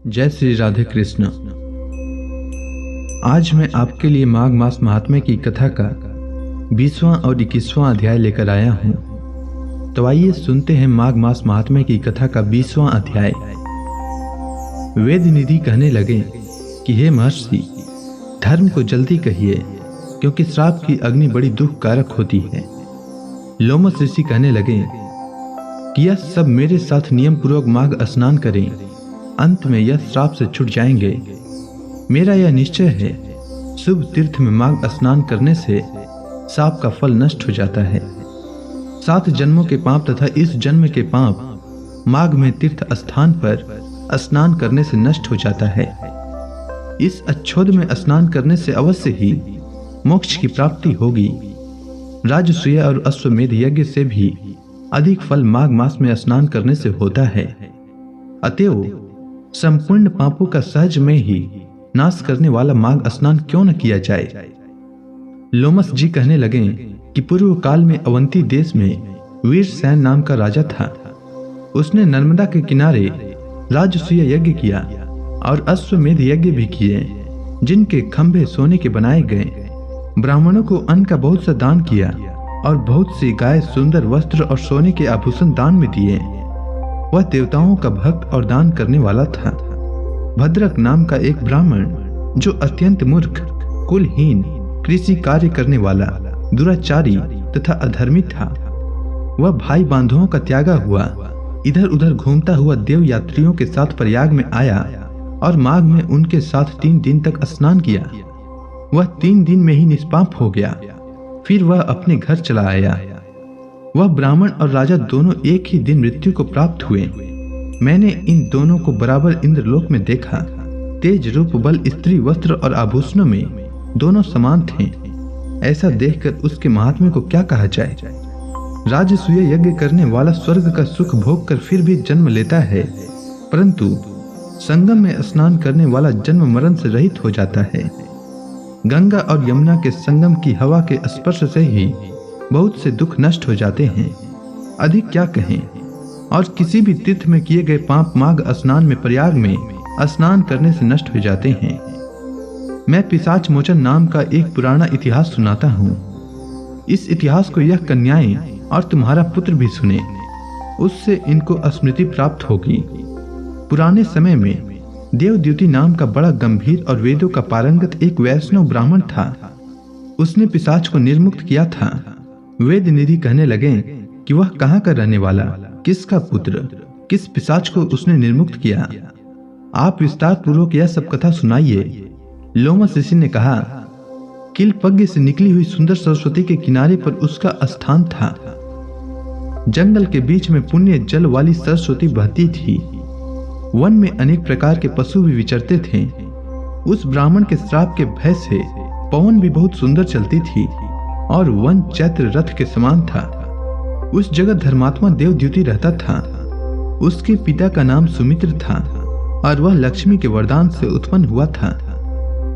जय श्री राधे कृष्ण। आज मैं आपके लिए माघ मास महात्म्य की कथा का 20वां और 21वां अध्याय लेकर आया हूं। तो आइए सुनते हैं माघ मास महात्म्य की कथा का 20वां अध्याय। वेद निधि कहने लगे कि हे महर्षि, धर्म को जल्दी कहिए, क्योंकि श्राप की अग्नि बड़ी दुख कारक होती है। लोमस ऋषि कहने लगे कि यह सब मेरे साथ नियम पूर्वक माघ स्नान करें, अंत में यह श्राप से छूट जाएंगे। मेरा यह निश्चय है, शुभ तीर्थ में माघ स्नान करने से श्राप का फल नष्ट हो जाता है। 7 जन्मों के पाप तथा इस जन्म के पाप माघ में तीर्थ स्थान पर स्नान करने से नष्ट हो जाता है। इस अच्छोद में स्नान करने से अवश्य ही मोक्ष की प्राप्ति होगी। राजसूय और अश्वमेध यज्ञ से भी अधिक फल माघ मास में स्नान करने से होता है। अतएव संपूर्ण पापों का सहज में ही नाश करने वाला माघ स्नान क्यों न किया जाए। लोमस जी कहने लगे कि पूर्व काल में अवंती देश में वीरसेन नाम का राजा था। उसने नर्मदा के किनारे राजसूय यज्ञ किया और अश्वमेध यज्ञ भी किए, जिनके खंभे सोने के बनाए गए। ब्राह्मणों को अन्न का बहुत सा दान किया और बहुत सी गाय, सुंदर वस्त्र और सोने के आभूषण दान में दिए। वह देवताओं का भक्त और दान करने वाला था। भद्रक नाम का एक ब्राह्मण, जो अत्यंत मूर्ख, कुलहीन, कृषि कार्य करने वाला, दुराचारी तथा अधर्मी था, वह भाई बंधुओं का त्यागा हुआ इधर उधर घूमता हुआ देव यात्रियों के साथ प्रयाग में आया और माघ में उनके साथ 3 दिन तक स्नान किया। वह 3 दिन में ही निष्पाप हो गया। फिर वह अपने घर चला आया। वह ब्राह्मण और राजा दोनों एक ही दिन मृत्यु को प्राप्त हुए। मैंने इन दोनों को बराबर इंद्रलोक में देखा। तेज, रूप, बल, स्त्री, वस्त्र और आभूषणों में दोनों समान थे। ऐसा देखकर उसके महात्म्य को क्या कहा जाए। राजसूय यज्ञ करने वाला स्वर्ग का सुख भोग कर फिर भी जन्म लेता है, परंतु संगम में स्नान करने वाला जन्म मरण से रहित हो जाता है। गंगा और यमुना के संगम की हवा के स्पर्श से ही बहुत से दुख नष्ट हो जाते हैं। अधिक क्या कहें। और किसी भी तीर्थ में किए गए पाप माघ स्नान में, प्रयाग में स्नान करने से नष्ट हो जाते हैं। मैं पिशाच मोचन नाम का एक पुराना इतिहास सुनाता हूँ। इस इतिहास को यह कन्याएं और तुम्हारा पुत्र भी सुने, उससे इनको स्मृति प्राप्त होगी। पुराने समय में देवद्युति नाम का बड़ा गंभीर और वेदों का पारंगत एक वैष्णव ब्राह्मण था। उसने पिशाच को निर्मुक्त किया था। वेद निधि कहने लगे कि वह कहाँ का रहने वाला, किसका पुत्र, किस पिशाच को उसने निर्मुक्त किया। आप विस्तार पूर्वक यह सब कथा सुनाइए। लोमस ऋषि ने कहा, किलपज्ञ से निकली हुई सुंदर सरस्वती के किनारे पर उसका स्थान था। जंगल के बीच में पुण्य जल वाली सरस्वती बहती थी। वन में अनेक प्रकार के पशु भी विचरते थे। उस ब्राह्मण के श्राप के भय से पवन भी बहुत सुंदर चलती थी और वन चैत्र रथ के समान था। उस जगह धर्मात्मा देवद्युति रहता था। उसके पिता का नाम सुमित्र था और वह लक्ष्मी के वरदान से उत्पन्न हुआ था।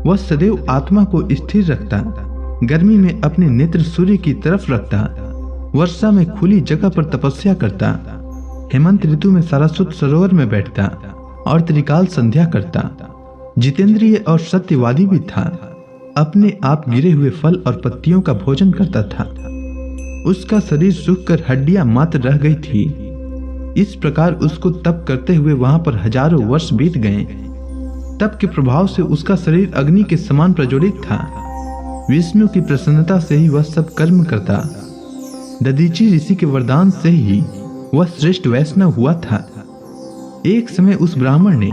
वह सदैव आत्मा को स्थिर रखता, गर्मी में अपने नेत्र सूर्य की तरफ रखता, वर्षा में खुली जगह पर तपस्या करता, हेमंत ऋतु में सारस्वत सरोवर में बैठता और त्रिकाल संध्या करता। जितेंद्रिय और सत्यवादी भी था। अपने आप गिरे हुए फल और पत्तियों का भोजन करता था। उसका शरीर सूखकर हड्डियां मात्र रह गई थी। इस प्रकार उसको तप करते हुए वहां पर हजारों वर्ष बीत गए। तप के प्रभाव से उसका शरीर अग्नि के समान प्रज्वलित था। विष्णु की प्रसन्नता से ही वह सब कर्म करता। दधीचि ऋषि के वरदान से ही वह श्रेष्ठ वैष्णव हुआ था। एक समय उस ब्राह्मण ने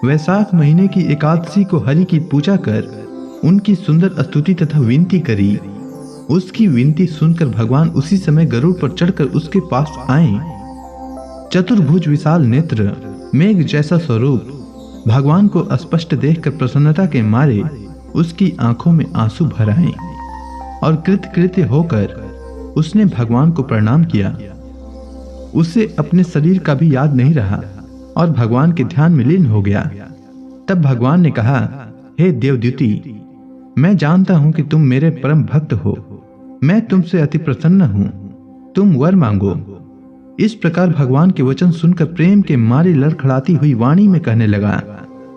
वैशाख महीने की एकादशी को हरि की पूजा कर उनकी सुंदर स्तुति तथा विनती करी। उसकी विनती सुनकर भगवान उसी समय गरुड़ पर चढ़कर उसके पास आए। चतुर्भुज, विशाल नेत्र, मेघ जैसा स्वरूप, भगवान को स्पष्ट देखकर प्रसन्नता के मारे उसकी आंखों में आंसू भर आए और कृतकृत्य होकर उसने भगवान को प्रणाम किया। उसे अपने शरीर का भी याद नहीं रहा और भगवान के ध्यान में लीन हो गया। तब भगवान ने कहा, हे देवद्युति, मैं जानता हूं कि तुम मेरे परम भक्त हो। मैं तुमसे अति प्रसन्न हूं। तुम वर मांगो। इस प्रकार भगवान के वचन सुनकर प्रेम के मारे लड़खड़ाती हुई वाणी में कहने लगा,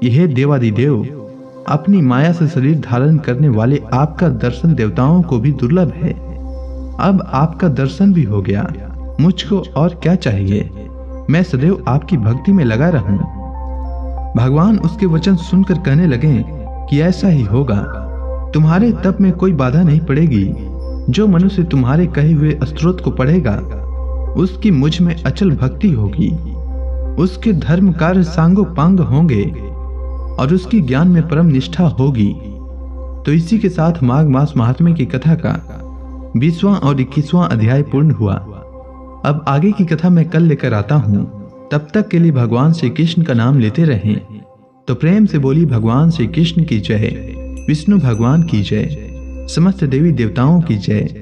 यह देवादिदेव, अपनी माया से शरीर धारण करने वाले आपका दर्शन देवताओं को भी दुर्लभ है। अब आपका दर्शन भी हो गया, मुझको और क्या चाहिए? मैं सदैव आपकी भक्ति में लगा रहूं। भगवान उसके वचन सुनकर कहने लगे कि ऐसा ही होगा। तुम्हारे तप में कोई बाधा नहीं पड़ेगी। जो मनुष्य तुम्हारे कहे हुए स्तोत्र को पढ़ेगा, उसकी मुझ में अचल भक्ति होगी, उसके धर्म कार्य सांगोपांग होंगे और उसकी ज्ञान में परम निष्ठा होगी। तो इसी के साथ माघ मास महात्म्य की कथा का 20वां और 21वां अध्याय पूर्ण हुआ। अब आगे की कथा मैं कल लेकर आता हूं। तब तक के लिए भगवान श्री कृष्ण का नाम लेते रहें। तो प्रेम से बोली भगवान श्री कृष्ण की जय, विष्णु भगवान की जय, समस्त देवी देवताओं की जय।